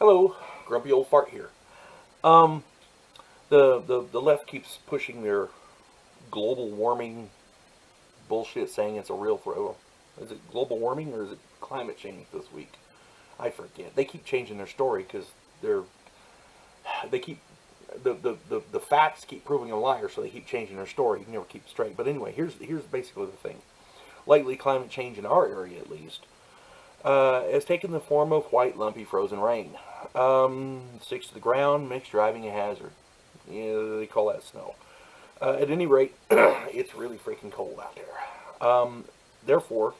Hello, Grumpy Old Fart here. Um, the left keeps pushing their global warming bullshit, saying it's a real threat. Is it global warming or is it climate change this week? I forget. They keep changing their story because they keep the facts keep proving a liar, so they keep changing their story. You can never keep it straight. But anyway, here's basically the thing. Lately, climate change in our area, at least, has taken the form of white, lumpy, frozen rain. Sticks to the ground, makes driving a hazard. They call that snow. At any rate, it's really freaking cold out there. Therefore,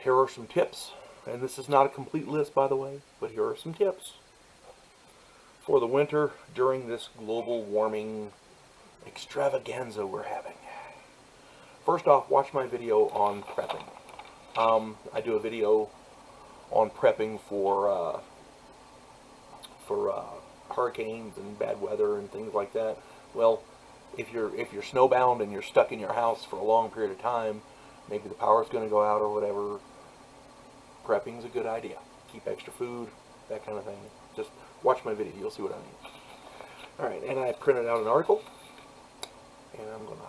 here are some tips. And this is not a complete list, by the way, but here are some tips for the winter during this global warming extravaganza we're having. First off, watch my video on prepping. I do a video on prepping for hurricanes and bad weather and things like that. Well, if you're snowbound and you're stuck in your house for a long period of time, maybe the power's going to go out or whatever, prepping's a good idea. Keep extra food, that kind of thing. Just watch my video, you'll see what I mean. Alright, and I printed out an article, and I'm going to,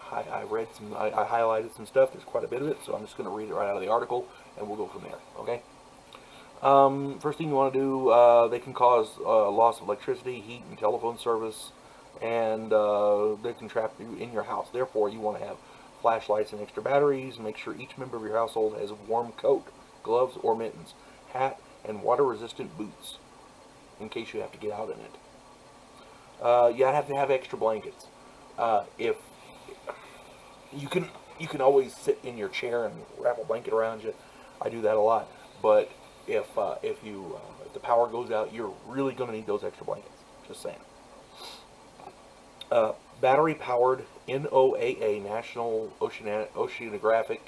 I highlighted some stuff, there's quite a bit of it, so I'm just going to read it right out of the article, and we'll go from there, okay? First thing you want to do, they can cause loss of electricity, heat, and telephone service, and they can trap you in your house. Therefore, you want to have flashlights and extra batteries. Make sure each member of your household has a warm coat, gloves or mittens, hat, and water-resistant boots, in case you have to get out in it. You have to have extra blankets. If you can always sit in your chair and wrap a blanket around you. I do that a lot, but if the power goes out, you're really going to need those extra blankets. Just saying. Battery-powered NOAA, National Oceanographic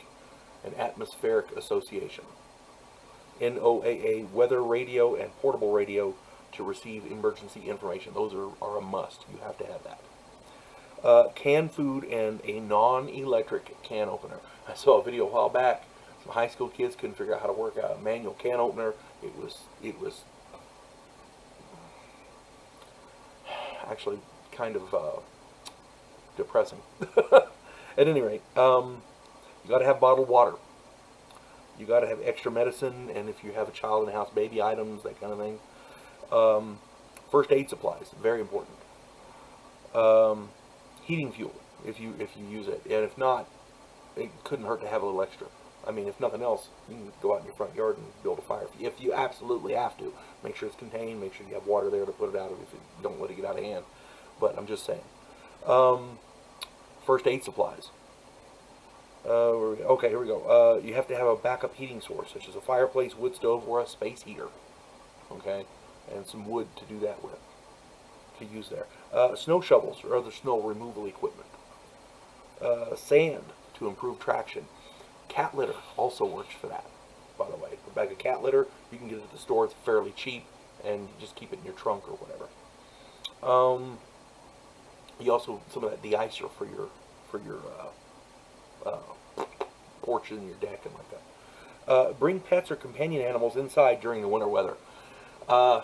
and Atmospheric Association. NOAA weather radio and portable radio to receive emergency information. Those are a must. You have to have that. Canned food and a non-electric can opener. I saw a video a while back. Some high school kids couldn't figure out how to work a manual can opener. It was actually kind of depressing. At any rate, you got to have bottled water. You got to have extra medicine, and if you have a child in the house, baby items, that kind of thing. First aid supplies, very important. Heating fuel, if you use it, and if not, it couldn't hurt to have a little extra. I mean, if nothing else, you can go out in your front yard and build a fire. If you absolutely have to, make sure it's contained, make sure you have water there to put it out if you don't let it get out of hand. But I'm just saying. First aid supplies. Okay, here we go. You have to have a backup heating source, such as a fireplace, wood stove, or a space heater. Okay, and some wood to do that with, to use there. Snow shovels or other snow removal equipment. Sand to improve traction. Cat litter also works for that, by the way. A bag of cat litter, you can get it at the store. It's fairly cheap, and you just keep it in your trunk or whatever. You also some of that de-icer for your porch and your deck and like that. Bring pets or companion animals inside during the winter weather. I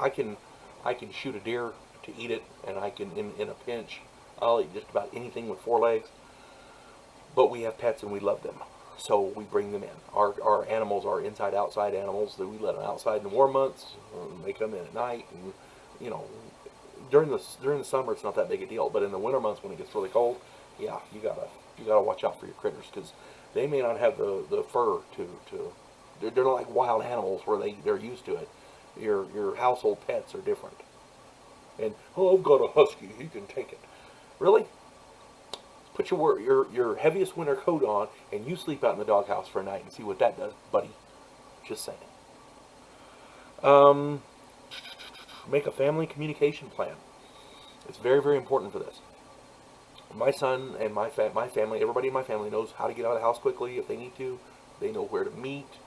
can shoot a deer to eat it, and I can in a pinch I'll eat just about anything with 4 legs. But we have pets and we love them, so we bring them in. Our animals are inside-outside animals. That we let them outside in the warm months. They come in at night, and you know, during the summer it's not that big a deal. But in the winter months when it gets really cold, yeah, you gotta watch out for your critters, because they may not have the fur they're not like wild animals where they're used to it. Your household pets are different. And oh, I've got a husky, he can take it. Really? Put your heaviest winter coat on, and you sleep out in the doghouse for a night and see what that does, buddy. Just saying. Make a family communication plan. It's very, very important for this. My son and my family, everybody in my family knows how to get out of the house quickly if they need to. They know where to meet,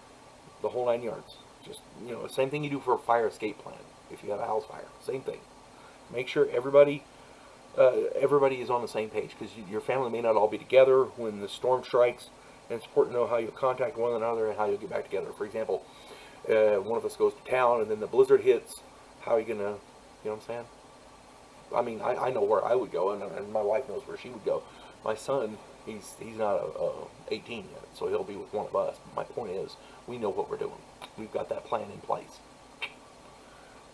the whole 9 yards. Just, you know, the same thing you do for a fire escape plan if you have a house fire. Same thing. Make sure everybody is on the same page, because your family may not all be together when the storm strikes, and it's important to know how you'll contact one another and how you'll get back together. For example, one of us goes to town, and then the blizzard hits. How are you gonna, you know what I'm saying? I mean, I know where I would go, and my wife knows where she would go. My son, he's not 18 yet, so he'll be with one of us. My point is, we know what we're doing. We've got that plan in place.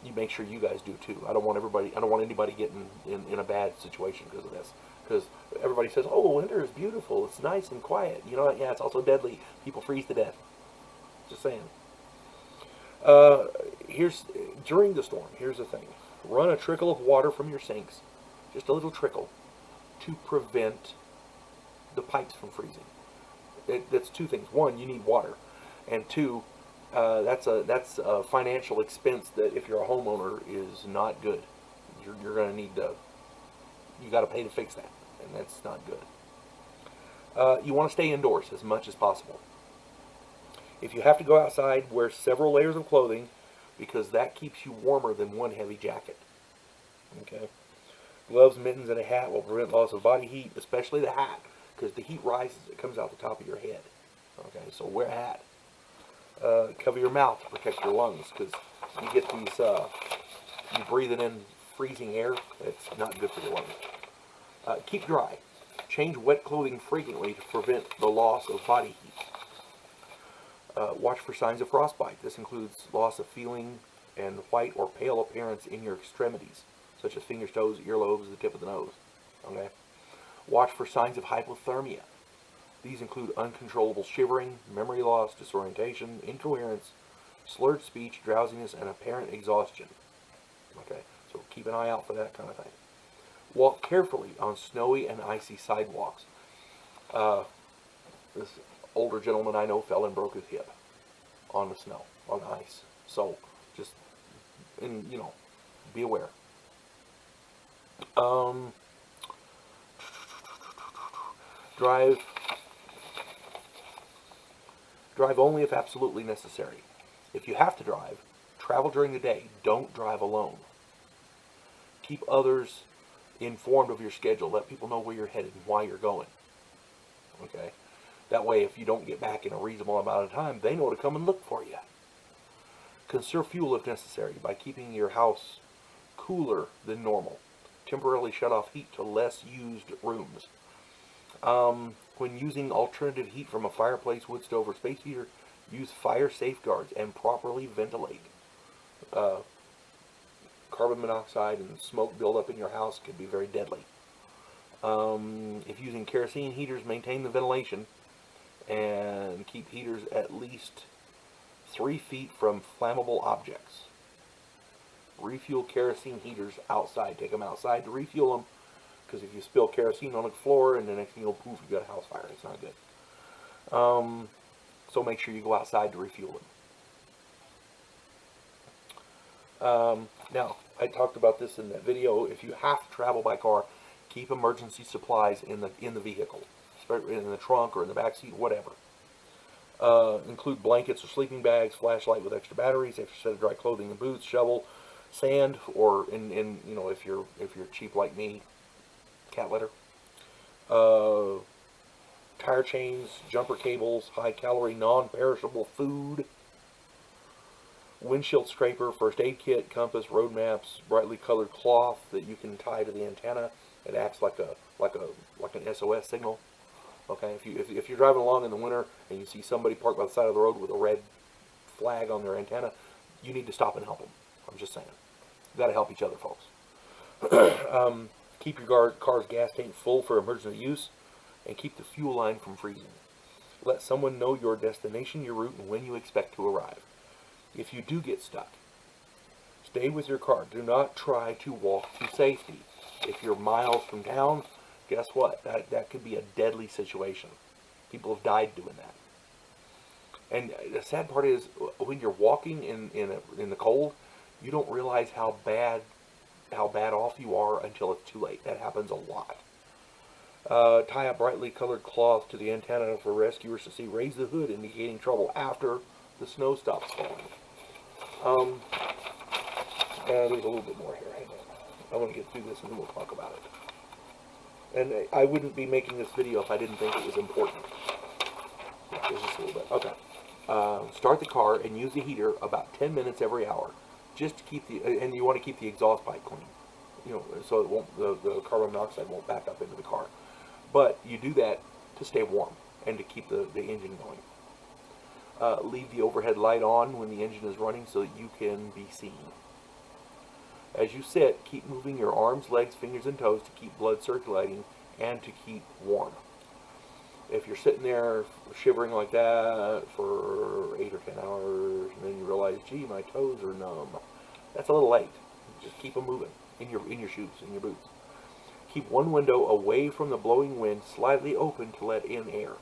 You make sure you guys do too. I don't want anybody getting in a bad situation because of this. Because everybody says, oh, winter is beautiful. It's nice and quiet. You know what? Yeah, it's also deadly. People freeze to death. Just saying. During the storm, here's the thing. Run a trickle of water from your sinks, just a little trickle, to prevent the pipes from freezing. That's two things. One, you need water. And two, that's a financial expense that if you're a homeowner is not good. You're going to need to, you got to pay to fix that, and that's not good. You want to stay indoors as much as possible. If you have to go outside, wear several layers of clothing because that keeps you warmer than one heavy jacket. Okay. Gloves, mittens, and a hat will prevent loss of body heat, especially the hat, because the heat rises. It comes out the top of your head. Okay, so wear a hat. Cover your mouth to protect your lungs, because you get these, you breathing in freezing air. It's not good for your lungs. Keep dry. Change wet clothing frequently to prevent the loss of body heat. Watch for signs of frostbite. This includes loss of feeling and white or pale appearance in your extremities, such as fingers, toes, earlobes, the tip of the nose. Okay. Watch for signs of hypothermia. These include uncontrollable shivering, memory loss, disorientation, incoherence, slurred speech, drowsiness, and apparent exhaustion. Okay, so keep an eye out for that kind of thing. Walk carefully on snowy and icy sidewalks. This older gentleman I know fell and broke his hip on the snow, on the ice. So just, be aware. Drive only if absolutely necessary. If you have to drive, travel during the day. Don't drive alone. Keep others informed of your schedule. Let people know where you're headed and why you're going. Okay? That way, if you don't get back in a reasonable amount of time, they know to come and look for you. Conserve fuel if necessary by keeping your house cooler than normal. Temporarily shut off heat to less used rooms. When using alternative heat from a fireplace, wood stove, or space heater, use fire safeguards and properly ventilate. Carbon monoxide and smoke buildup in your house can be very deadly. If using kerosene heaters, maintain the ventilation and keep heaters at least 3 feet from flammable objects. Refuel kerosene heaters outside. Take them outside to refuel them, because if you spill kerosene on the floor and the next thing you'll poof, you got a house fire. It's not good. So make sure you go outside to refuel them. Now, I talked about this in that video. If you have to travel by car, keep emergency supplies in the vehicle, in the trunk or in the back seat, whatever. Include blankets or sleeping bags, flashlight with extra batteries, extra set of dry clothing and boots, shovel, sand, or if you're cheap like me, cat litter. Tire chains, jumper cables, high-calorie, non-perishable food, windshield scraper, first aid kit, compass, road maps, brightly colored cloth that you can tie to the antenna. It acts like an SOS signal. Okay, if you're driving along in the winter and you see somebody parked by the side of the road with a red flag on their antenna, you need to stop and help them. I'm just saying, you got to help each other, folks. Keep your car's gas tank full for emergency use, and keep the fuel line from freezing. Let someone know your destination, your route, and when you expect to arrive. If you do get stuck, stay with your car. Do not try to walk to safety. If you're miles from town, guess what? That could be a deadly situation. People have died doing that. And the sad part is, when you're walking in the cold, you don't realize how bad off you are until it's too late. That happens a lot. Tie a brightly colored cloth to the antenna for rescuers to see. Raise the hood, indicating trouble after the snow stops falling. There's a little bit more here. Hang on. I want to get through this and then we'll talk about it. And I wouldn't be making this video if I didn't think it was important. There's just a little bit. Okay. start the car and use the heater about 10 minutes every hour, just to keep and you want to keep the exhaust pipe clean, so it won't, the carbon monoxide won't back up into the car. But you do that to stay warm and to keep the engine going. Leave the overhead light on when the engine is running so that you can be seen. As you sit, keep moving your arms, legs, fingers, and toes to keep blood circulating and to keep warm. If you're sitting there shivering like that for 8 or 10 hours, and then you realize, gee, my toes are numb, that's a little late. Just keep them moving in your shoes, in your boots. Keep one window away from the blowing wind slightly open to let in air.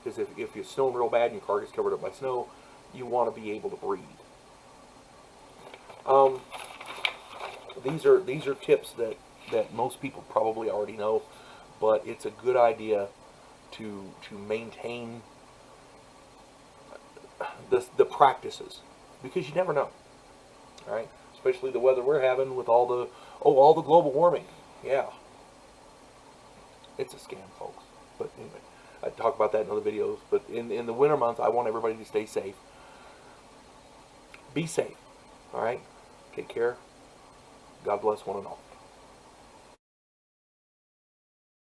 Because if it's snowing real bad and your car gets covered up by snow, you want to be able to breathe. These are tips that most people probably already know, but it's a good idea to maintain the practices, because you never know. All right, especially the weather we're having with all the global warming. Yeah, it's a scam, folks. But anyway, I talk about that in other videos. But in the winter months, I want everybody to stay safe. Be safe. All right, take care. God bless one and all.